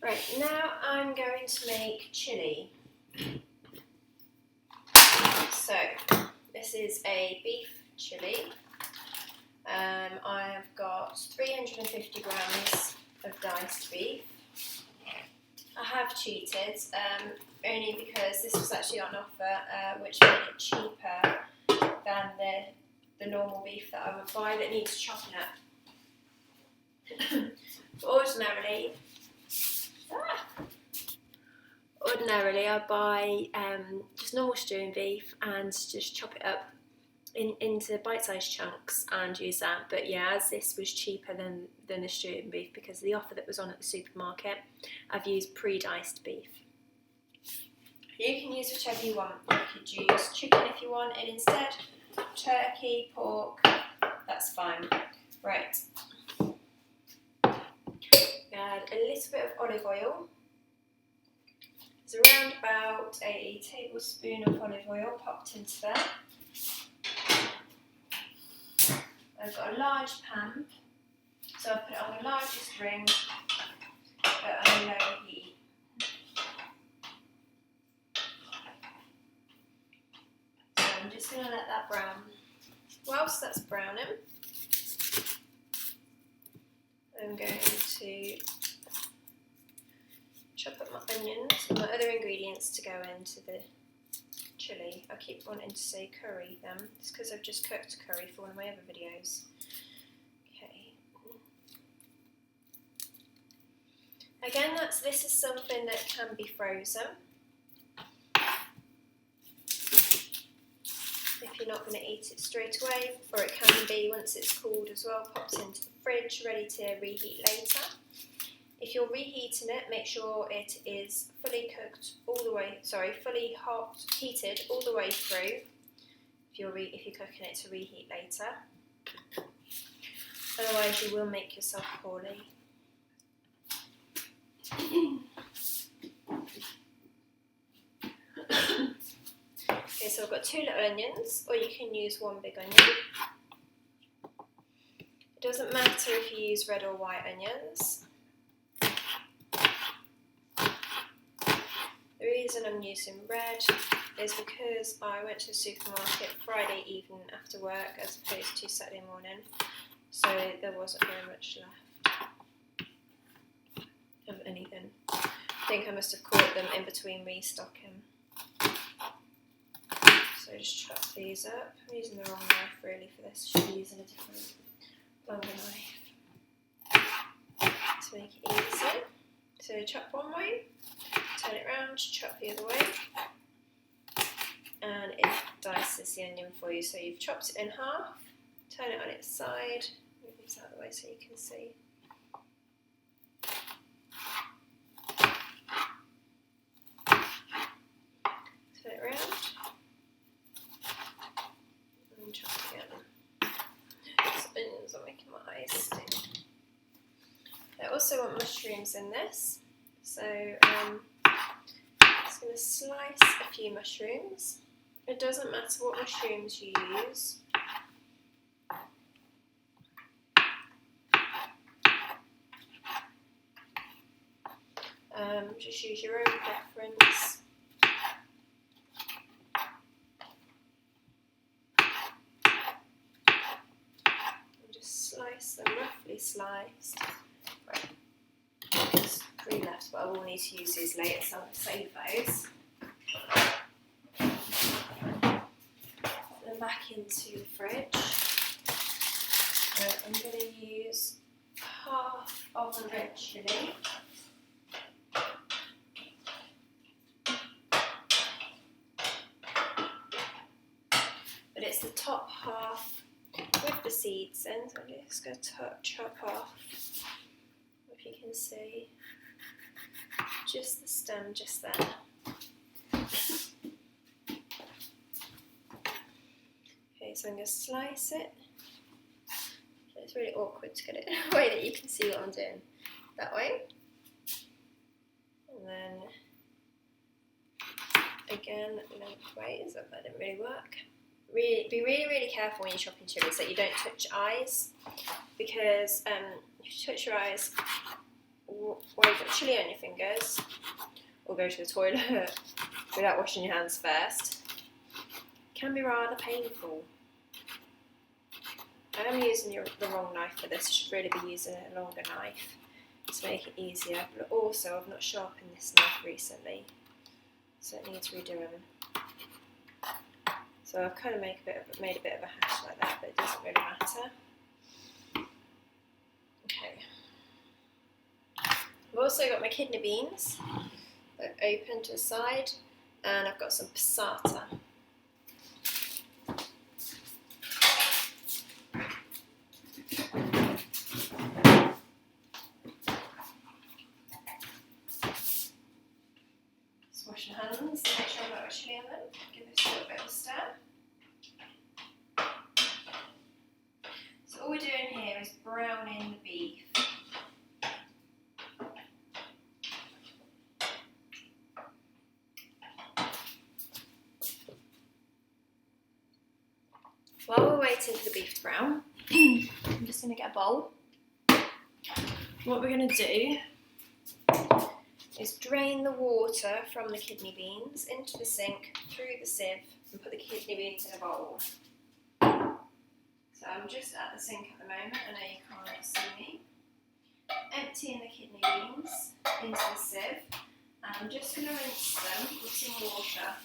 Right, now I'm going to make chilli. So, this is a beef chilli. I've got 350 grams of diced beef. I have cheated, only because this was actually on offer, which made it cheaper than the normal beef that I would buy that needs chopping up. Ordinarily I buy just normal stewing beef and just chop it up into bite-sized chunks and use that. But yeah, as this was cheaper than the stewing beef because of the offer that was on at the supermarket, I've used pre-diced beef. You can use whichever you want. You could use chicken if you want, and instead turkey, pork, that's fine. Right. Add a little bit of olive oil. There's around about a tablespoon of olive oil popped into there. I've got a large pan, so I'll put it on the largest ring, but on low heat. So I'm just going to let that brown. Whilst that's browning, I'm going to chop up my onions and my other ingredients to go into the chilli. I keep wanting to say curry then, it's because I've just cooked curry for one of my other videos. Okay. Again, this is something that can be frozen. If you're not going to eat it straight away, or it can be once it's cooled as well, popped into the fridge, ready to reheat later. If you're reheating it, make sure it is fully cooked all the way, fully heated all the way through. If you're cooking it to reheat later, otherwise you will make yourself poorly. Okay, so I've got 2 little onions, or you can use 1 big onion. It doesn't matter if you use red or white onions. The reason I'm using red is because I went to the supermarket Friday evening after work as opposed to Saturday morning, so there wasn't very much left of anything. I think I must have caught them in between restocking. So just chop these up. I'm using the wrong knife really for this, should be using a different longer knife to make it easier. So chop one way, turn it round, chop the other way, and it dices the onion for you. So you've chopped it in half, turn it on its side, move this out of the way so you can see. Turn it round, and chop it again. These onions are making my eyes sting. I also want mushrooms in this, so I'm just going to slice a few mushrooms. It doesn't matter what mushrooms you use. Just use your own preference. And just slice them, roughly sliced. Right. There's 3 left, but I will need to use these later, so I'll save those. Put them back into the fridge. I'm going to use half of the red chilli. But it's the top half with the seeds in, so I'm just going to chop off, if you can see, just the stem just there. Okay, so I'm going to slice it. It's really awkward to get it in a way that you can see what I'm doing. That way. And then, again, lengthways. That didn't really work. Be really careful when you're chopping chilies that you don't touch your eyes, because if you touch your eyes while you've got chili on your fingers, or go to the toilet without washing your hands first, can be rather painful. I am using the wrong knife for this. I should really be using a longer knife to make it easier, but also I've not sharpened this knife recently, so it needs redoing. So I've kind of made a bit of a hash like that, but it doesn't really matter. Okay. I've also got my kidney beans that I've opened to the side, and I've got some passata. Just wash your hands, make sure I've got a chili on them. Give this a little bit of a stir. So all we're doing here is browning the beef. While we're waiting for the beef to brown, I'm just going to get a bowl. What we're going to do is drain the water from the kidney beans into the sink, through the sieve, and put the kidney beans in a bowl. So I'm just at the sink at the moment, I know you can't see me. Emptying the kidney beans into the sieve, and I'm just going to rinse them with some water.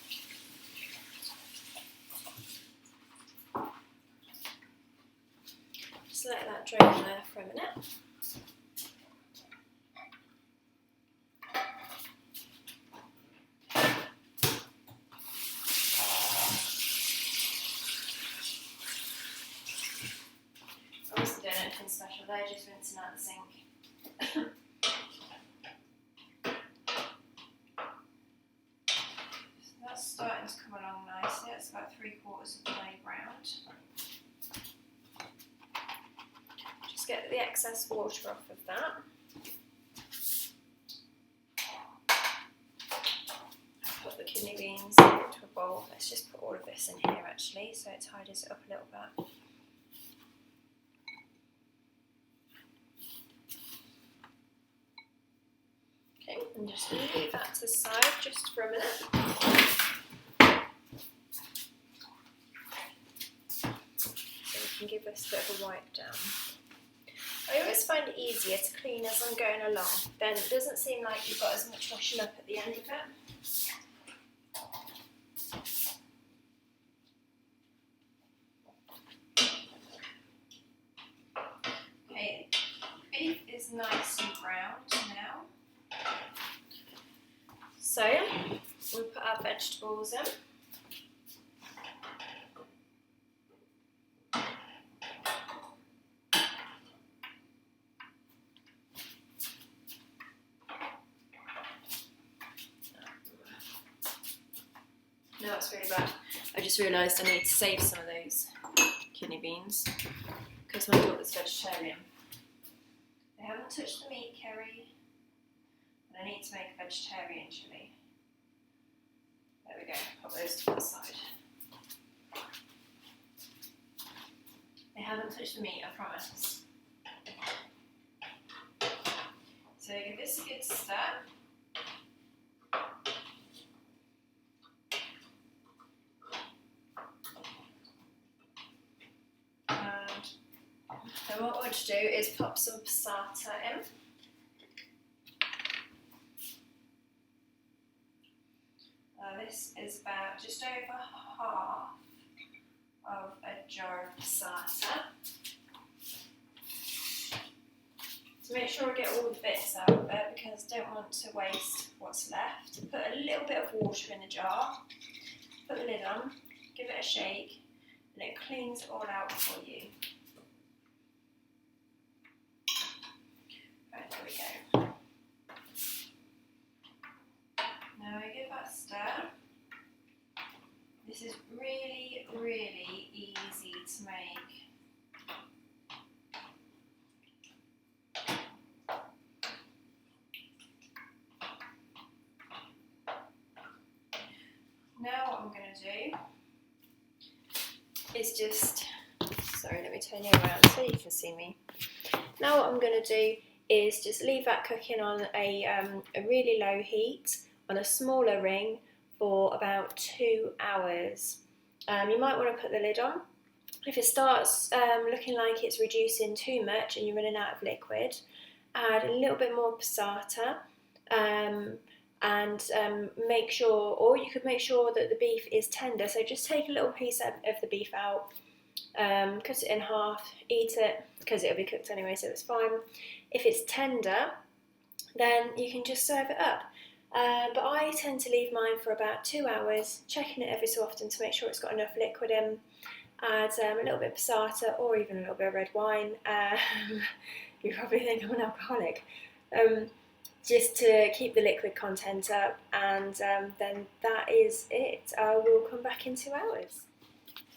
Just let that drain there for a minute. I wasn't doing anything special there, just rinsing out the sink. So that's starting to come along nicely, it's about 3/4 of the way browned. Just get the excess water off of that. Put the kidney beans into a bowl. Let's just put all of this in here actually, so it tidies it up a little bit. Okay, and just leave that to the side just for a minute. So we can give this a bit of a wipe down. I always find it easier to clean as I'm going along, then it doesn't seem like you've got as much washing up at the end of it. Okay, beef is nice and browned now. So, we'll put our vegetables in. No, that's really bad. I just realised I need to save some of those kidney beans because my daughter's vegetarian. I haven't touched the meat curry, and I need to make a vegetarian chilli. There we go, pop those to the side. I haven't touched the meat, I promise. So give this a good stir. And what we'll do is pop some passata in. This is about just over half of a jar of passata. So make sure I get all the bits out of it because I don't want to waste what's left. Put a little bit of water in the jar, put the lid on, give it a shake, and it cleans it all out for you. Right, there we go. Now I give that a stir. This is really, really easy to make. Now what I'm going to do is just, sorry, let me turn you around so you can see me. Now what I'm going to do is just leave that cooking on a really low heat on a smaller ring for about 2 hours. You might want to put the lid on. If it starts looking like it's reducing too much and you're running out of liquid, add a little bit more passata, and make sure, or you could make sure that the beef is tender. So just take a little piece of the beef out, cut it in half, eat it, because it'll be cooked anyway, so it's fine. If it's tender, then you can just serve it up. But I tend to leave mine for about 2 hours, checking it every so often to make sure it's got enough liquid in. Add a little bit of passata or even a little bit of red wine. You probably think I'm an alcoholic. Just to keep the liquid content up, and then that is it. I will come back in 2 hours.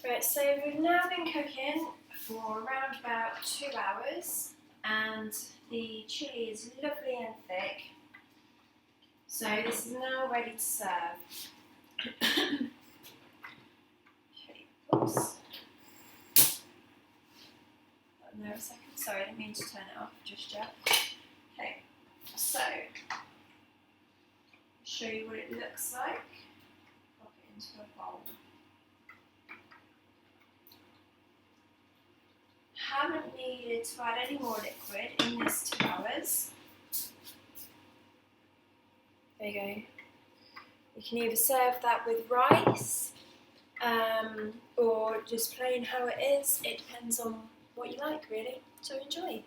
Right, so we've now been cooking for around about 2 hours, and the chilli is lovely and thick. So this is now ready to serve. Okay, oops. There a second. Sorry, I didn't mean to turn it off just yet. Okay, so I'll show you what it looks like. Pop it into a bowl. Haven't needed to add any more liquid in this 2 hours. There you go. You can either serve that with rice or just plain how it is. It depends on what you like, really. So enjoy.